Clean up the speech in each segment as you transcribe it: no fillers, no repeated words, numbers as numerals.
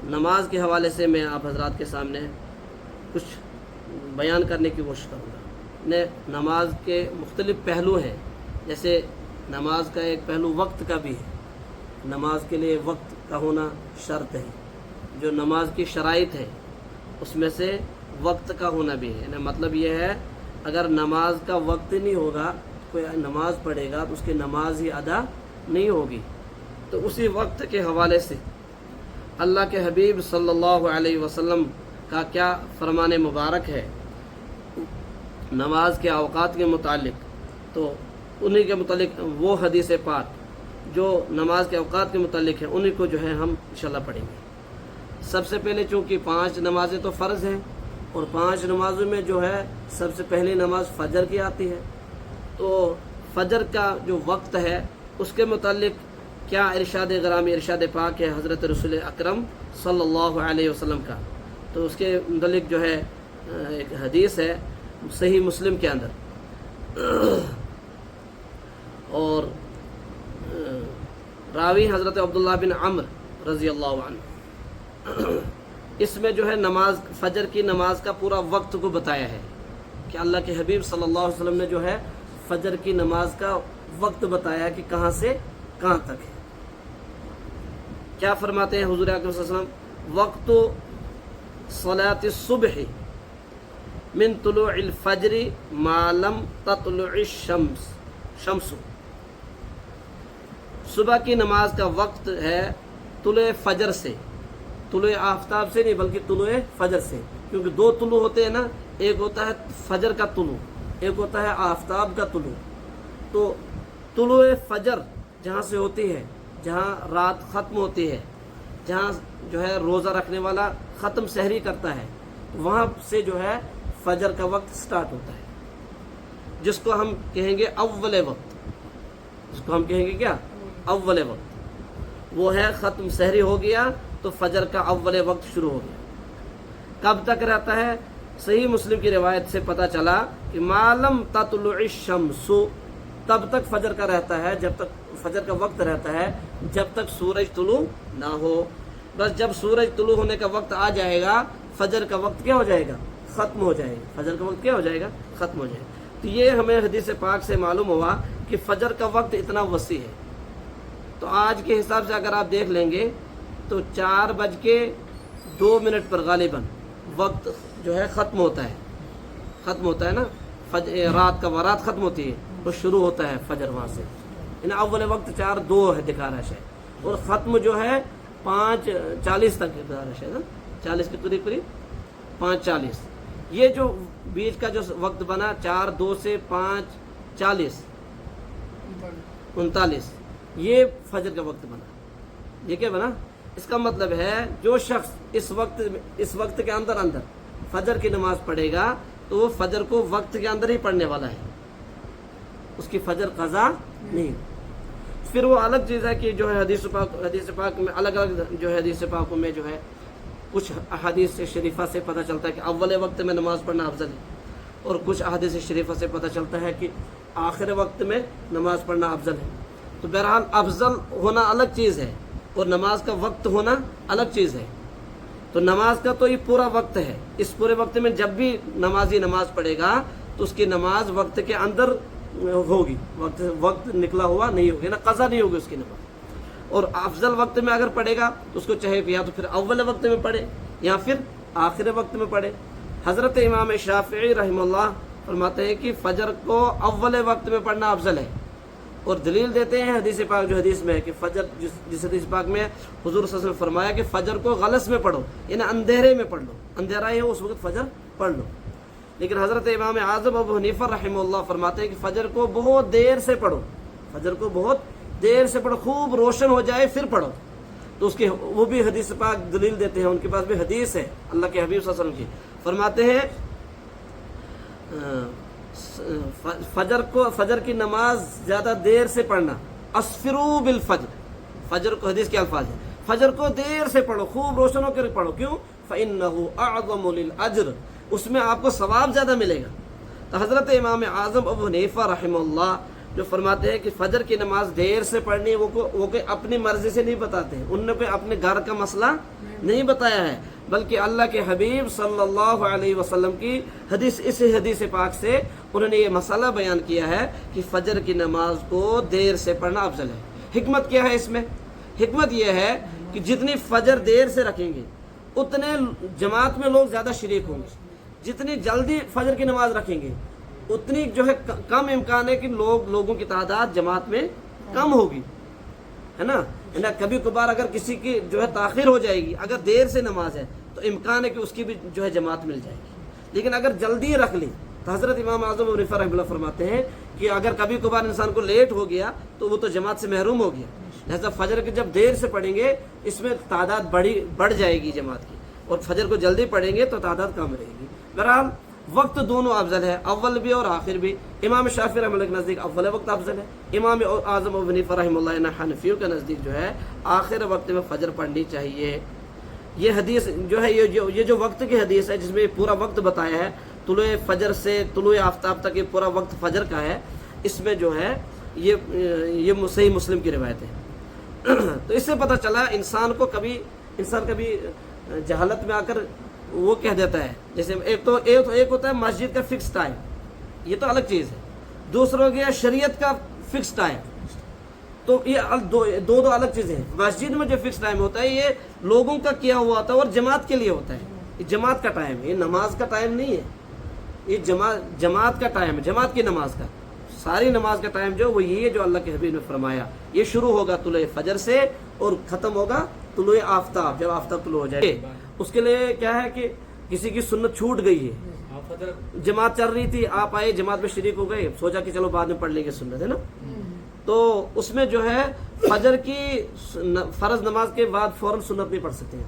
نماز کے حوالے سے میں آپ حضرات کے سامنے کچھ بیان کرنے کی کوشش کروں گا۔ نماز کے مختلف پہلو ہیں، جیسے نماز کا ایک پہلو وقت کا بھی ہے، نماز کے لیے وقت کا ہونا شرط ہے، جو نماز کی شرائط ہے اس میں سے وقت کا ہونا بھی ہے۔ مطلب یہ ہے اگر نماز کا وقت نہیں ہوگا، کوئی نماز پڑھے گا تو اس کی نماز ہی ادا نہیں ہوگی۔ تو اسی وقت کے حوالے سے اللہ کے حبیب صلی اللہ علیہ وسلم کا کیا فرمان مبارک ہے نماز کے اوقات کے متعلق، تو انہی کے متعلق وہ حدیث پاک جو نماز کے اوقات کے متعلق ہے انہی کو جو ہے ہم انشاءاللہ پڑھیں گے۔ سب سے پہلے چونکہ 5 نمازیں تو فرض ہیں، اور 5 نمازوں میں جو ہے سب سے پہلی نماز فجر کی آتی ہے، تو فجر کا جو وقت ہے اس کے متعلق کیا ارشاد گرامی ارشاد پاک ہے حضرت رسول اکرم صلی اللہ علیہ وسلم کا، تو اس کے متعلق جو ہے ایک حدیث ہے صحیح مسلم کے اندر، اور راوی حضرت عبداللہ بن عمر رضی اللہ عنہ، اس میں جو ہے نماز فجر کی نماز کا پورا وقت کو بتایا ہے کہ اللہ کے حبیب صلی اللہ علیہ وسلم نے جو ہے فجر کی نماز کا وقت بتایا کہ کہاں سے کہاں تک ہے۔ کیا فرماتے ہیں حضور اکرم صلی اللہ علیہ وسلم؟ وقت صلاۃ الصبح من طلوع الفجر ما لم تطلع الشمس، صبح کی نماز کا وقت ہے طلوع فجر سے، طلوع آفتاب سے نہیں بلکہ طلوع فجر سے، کیونکہ 2 طلوع ہوتے ہیں نا، ایک ہوتا ہے فجر کا طلوع، ایک ہوتا ہے آفتاب کا طلوع۔ تو طلوع فجر جہاں سے ہوتی ہے، جہاں رات ختم ہوتی ہے، جہاں جو ہے روزہ رکھنے والا ختم سحری کرتا ہے، وہاں سے جو ہے فجر کا وقت سٹارٹ ہوتا ہے، جس کو ہم کہیں گے اول وقت، جس کو ہم کہیں گے کیا اول وقت، وہ ہے ختم سحری ہو گیا تو فجر کا اول وقت شروع ہو گیا۔ کب تک رہتا ہے؟ صحیح مسلم کی روایت سے پتہ چلا کہ معلوم تطلع الشمس، تب تک فجر کا رہتا ہے، جب تک فجر کا وقت رہتا ہے جب تک سورج طلوع نہ ہو۔ بس جب سورج طلوع ہونے کا وقت آ جائے گا فجر کا وقت کیا ہو جائے گا؟ ختم ہو جائے گا، فجر کا وقت کیا ہو جائے گا؟ ختم ہو جائے گا۔ تو یہ ہمیں حدیث پاک سے معلوم ہوا کہ فجر کا وقت اتنا وسیع ہے۔ تو آج کے حساب سے اگر آپ دیکھ لیں گے تو 4:02 پر غالباً وقت جو ہے ختم ہوتا ہے نا، رات ختم ہوتی ہے تو شروع ہوتا ہے فجر وہاں سے، یعنی اول وقت 4:02 ہے دکھا رہا ہے شاید، اور ختم جو ہے 5:40 تک دکھا رہا ہے شاید، 40 کے قریب 5:40۔ یہ جو بیچ کا جو وقت بنا 4:02 سے 5:40 39، یہ فجر کا وقت بنا۔ یہ کیا بنا؟ اس کا مطلب ہے جو شخص اس وقت کے اندر فجر کی نماز پڑھے گا تو وہ فجر کو وقت کے اندر ہی پڑھنے والا ہے، اس کی فجر قضا نہیں۔ پھر وہ الگ چیز ہے کہ جو ہے حدیث پاک میں الگ جو ہے حدیث پاک میں جو ہے کچھ احادیث شریفہ سے پتہ چلتا ہے کہ اول وقت میں نماز پڑھنا افضل ہے، اور کچھ احادیث شریفہ سے پتہ چلتا ہے کہ آخر وقت میں نماز پڑھنا افضل ہے۔ تو بہرحال افضل ہونا الگ چیز ہے اور نماز کا وقت ہونا الگ چیز ہے۔ تو نماز کا تو یہ پورا وقت ہے، اس پورے وقت میں جب بھی نمازی نماز پڑھے گا تو اس کی نماز وقت کے اندر ہوگی، وقت نکلا ہوا نہیں ہوگی نا، قضا نہیں ہوگی اس کی نماز۔ اور افضل وقت میں اگر پڑھے گا تو اس کو چاہے یا تو پھر اول وقت میں پڑھے یا پھر آخر وقت میں پڑھے۔ حضرت امام شافعی رحمہ اللہ فرماتے ہیں کہ فجر کو اول وقت میں پڑھنا افضل ہے، اور دلیل دیتے ہیں حدیث پاک جو حدیث میں ہے کہ فجر جس حدیث پاک میں حضور صلی اللہ علیہ وسلم نے فرمایا کہ فجر کو غلس میں پڑھو، یعنی اندھیرے میں پڑھ لو، اندھیرا ہی ہو اس وقت فجر پڑھ لو۔ لیکن حضرت امام اعظم ابو حنیفہ رحمہ اللہ فرماتے ہیں کہ فجر کو بہت دیر سے پڑھو، فجر کو بہت دیر سے پڑھو، خوب روشن ہو جائے پھر پڑھو۔ تو اس کے وہ بھی حدیث پاک دلیل دیتے ہیں، ان کے پاس بھی حدیث ہے اللہ کے حبیب صلی اللہ علیہ وسلم کی، فرماتے ہیں فجر کی نماز زیادہ دیر سے پڑھنا، اسفروا بالفجر، فجر کو حدیث کے الفاظ ہیں، فجر کو دیر سے پڑھو، خوب روشن ہو کر پڑھو، کیوں؟ فإنه اعظم للأجر، اس میں آپ کو ثواب زیادہ ملے گا۔ تو حضرت امام اعظم ابو حنیفہ رحمہ اللہ جو فرماتے ہیں کہ فجر کی نماز دیر سے پڑھنی وہ کوئی اپنی مرضی سے نہیں بتاتے ہیں، انہوں نے کوئی اپنے گھر کا مسئلہ نہیں بتایا ہے، بلکہ اللہ کے حبیب صلی اللہ علیہ وسلم کی اس حدیث پاک سے انہوں نے یہ مسئلہ بیان کیا ہے کہ فجر کی نماز کو دیر سے پڑھنا افضل ہے۔ حکمت کیا ہے اس میں؟ حکمت یہ ہے کہ جتنی فجر دیر سے رکھیں گے اتنے جماعت میں لوگ زیادہ شریک ہوں گے، جتنی جلدی فجر کی نماز رکھیں گے اتنی جو ہے کم امکان ہے کہ لوگوں کی تعداد جماعت میں کم ہوگی، ہے نا۔ کبھی کبھار اگر کسی کی جو ہے تاخیر ہو جائے گی، اگر دیر سے نماز ہے تو امکان ہے کہ اس کی بھی جو ہے جماعت مل جائے گی، لیکن اگر جلدی رکھ لی تو حضرت امام اعظم ابو حنیفہ رحمہ اللہ فرماتے ہیں کہ اگر کبھی کبھار انسان کو لیٹ ہو گیا تو وہ تو جماعت سے محروم ہو گیا، لہذا فجر کے جب دیر سے پڑھیں گے اس میں تعداد بڑھ جائے گی جماعت کی، اور فجر کو جلدی پڑھیں گے تو تعداد کم رہے گی۔ بہرحال وقت دونوں افضل ہے، اول بھی اور آخر بھی۔ امام شافعی رحمہ اللہ کے نزدیک اول وقت افضل ہے، امام اعظم ابو حنیفہ رحمہ اللہ حنفیوں کے نزدیک جو ہے آخر وقت میں فجر پڑھنی چاہیے۔ یہ حدیث جو ہے یہ جو وقت کی حدیث ہے جس میں پورا وقت بتایا ہے، طلوع فجر سے طلوع آفتاب تک یہ پورا وقت فجر کا ہے، اس میں جو ہے یہ صحیح مسلم کی روایت ہے۔ تو اس سے پتہ چلا انسان کبھی جہالت میں آ کر وہ کہہ دیتا ہے، جیسے ایک ہوتا ہے مسجد کا فکس ٹائم، یہ تو الگ چیز ہے، دوسرا ہو گیا شریعت کا فکس ٹائم، تو یہ دو الگ چیزیں ہیں۔ مسجد میں جو فکس ٹائم ہوتا ہے یہ لوگوں کا کیا ہوا ہوتا ہے اور جماعت کے لیے ہوتا ہے، یہ جماعت کا ٹائم ہے، یہ نماز کا ٹائم نہیں ہے، یہ جماعت کا ٹائم ہے، جماعت کی نماز کا۔ ساری نماز کا ٹائم جو وہ یہی ہے جو اللہ کے حبیب نے فرمایا، یہ شروع ہوگا طلوع فجر سے اور ختم ہوگا طلوع آفتاب، جب آفتاب طلوع ہو جائے۔ اس کے لیے کیا ہے کہ کسی کی سنت چھوٹ گئی ہے، جماعت چل رہی تھی، آپ آئے جماعت میں شریک ہو گئے، سوچا کہ چلو بعد میں پڑھ لیں گے سنت، ہے نا، تو اس میں جو ہے فجر کی فرض نماز کے بعد فوراً سنت نہیں پڑھ سکتے ہیں،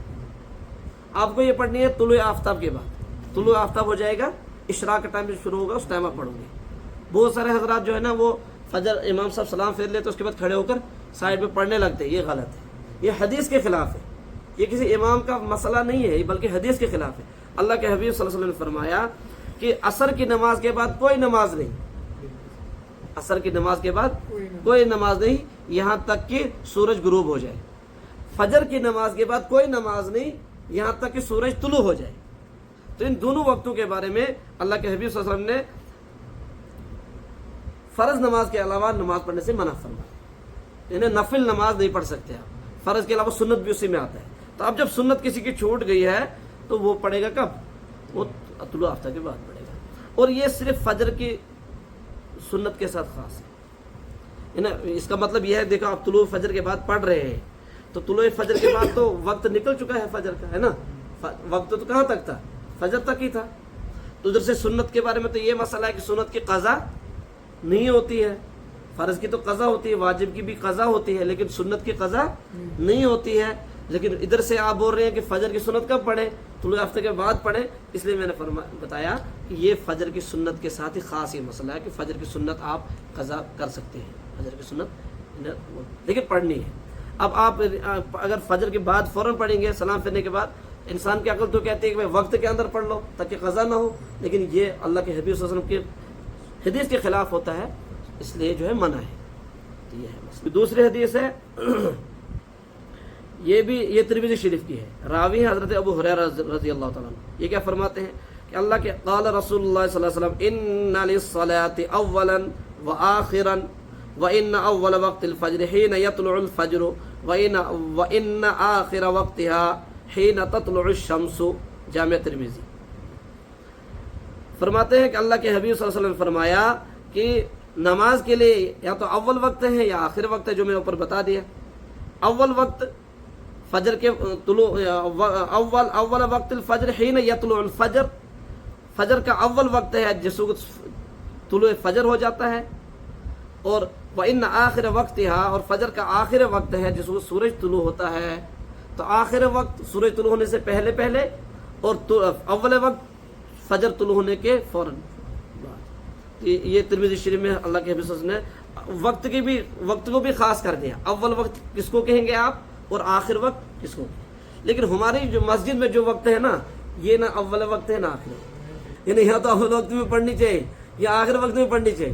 آپ کو یہ پڑھنی ہے طلوع آفتاب کے بعد۔ طلوع آفتاب ہو جائے گا، اشراق کا ٹائم جو شروع ہوگا اس ٹائم آپ پڑھو گے۔ بہت سارے حضرات جو ہے نا وہ فجر امام صاحب سلام پھیر لیتے اس کے بعد کھڑے ہو کر سائڈ میں پڑھنے لگتے ہیں، یہ غلط ہے، یہ حدیث کے خلاف ہے، یہ کسی امام کا مسئلہ نہیں ہے بلکہ حدیث کے خلاف ہے۔ اللہ کے حبیب صلی اللہ علیہ وسلم نے فرمایا کہ عصر کی نماز کے بعد کوئی نماز نہیں، عصر کی نماز کے بعد کوئی نماز نہیں یہاں تک کہ سورج غروب ہو جائے، فجر کی نماز کے بعد کوئی نماز نہیں یہاں تک کہ سورج طلوع ہو جائے۔ تو ان دونوں وقتوں کے بارے میں اللہ کے حبیب صلی اللہ علیہ وسلم نے فرض نماز کے علاوہ نماز پڑھنے سے منع فرمایا، انہیں نفل نماز نہیں پڑھ سکتے آپ، فرض کے علاوہ سنت بھی اسی میں آتا ہے۔ تو اب جب سنت کسی کی چھوٹ گئی ہے تو وہ پڑھے گا کب؟ وہ طلوع آفتاب کے بعد پڑھے گا، اور یہ صرف فجر کی سنت کے ساتھ خاص ہے۔ اس کا مطلب یہ ہے، دیکھو آپ طلوع فجر کے بعد پڑھ رہے ہیں تو طلوع فجر کے بعد تو وقت نکل چکا ہے فجر کا، ہے نا، وقت تو کہاں تک تھا؟ فجر تک ہی تھا۔ تو ادھر سے سنت کے بارے میں تو یہ مسئلہ ہے کہ سنت کی قضا نہیں ہوتی ہے، فرض کی تو قضا ہوتی ہے، واجب کی بھی قضا ہوتی ہے، لیکن سنت کی قضا نہیں ہوتی ہے۔ لیکن ادھر سے آپ بول رہے ہیں کہ فجر کی سنت کب پڑھیں؟ طلوع آفتاب کے بعد پڑھیں، اس لیے میں نے بتایا کہ یہ فجر کی سنت کے ساتھ ہی خاص یہ مسئلہ ہے کہ فجر کی سنت آپ قضا کر سکتے ہیں، فجر کی سنت لیکن پڑھنی ہے۔ اب آپ اگر فجر کے بعد فوراً پڑھیں گے سلام پھیرنے کے بعد، انسان کی عقل تو کہتی ہے کہ وقت کے اندر پڑھ لو تاکہ قضا نہ ہو، لیکن یہ اللہ کے حبیب صلی اللہ علیہ وسلم کے حدیث کے خلاف ہوتا ہے، اس لیے جو ہے منع ہے۔ تو یہ ہے مسئلہ۔ دوسری حدیث ہے، یہ ترمذی شریف کی ہے، راوی حضرت ابو ہریرہ رضی اللہ تعالیٰ عنہ، یہ کیا فرماتے ہیں کہ اللہ کے قال رسول اللہ صلی اللہ علیہ وسلم ان للصلاۃ اولا وآخرا وان اول وقت الفجر حين يطلع الفجر وان آخر وقتها حين تطلع الشمس۔ جامع ترمذی فرماتے ہیں کہ اللہ کے حبیب صلی اللہ علیہ وسلم نے فرمایا کہ نماز کے لیے یا تو اول وقت ہے یا آخر وقت ہے، جو میں اوپر بتا دیا۔ اول وقت فجر کے طلوع، اول وقت الفجر حين يطلع الفجر، فجر کا اول وقت ہے جس وقت طلوع فجر ہو جاتا ہے، اور وَإِنَّ آخر وقتها، اور فجر کا آخر وقت ہے جس وقت سورج طلوع ہوتا ہے۔ تو آخر وقت سورج طلوع ہونے سے پہلے اور اول وقت فجر طلوع ہونے کے فوراً بعد۔ یہ ترمذی شریف میں اللہ کے حبیب صلی اللہ علیہ وسلم نے وقت کو بھی خاص کر دیا، اول وقت کس کو کہیں گے آپ اور آخر وقت کس کو۔ لیکن ہماری جو مسجد میں جو وقت ہے نا، یہ نہ اول وقت ہے نہ آخر وقت، یعنی یا تو اول وقت میں پڑھنی چاہیے یا آخر وقت میں پڑھنی چاہیے۔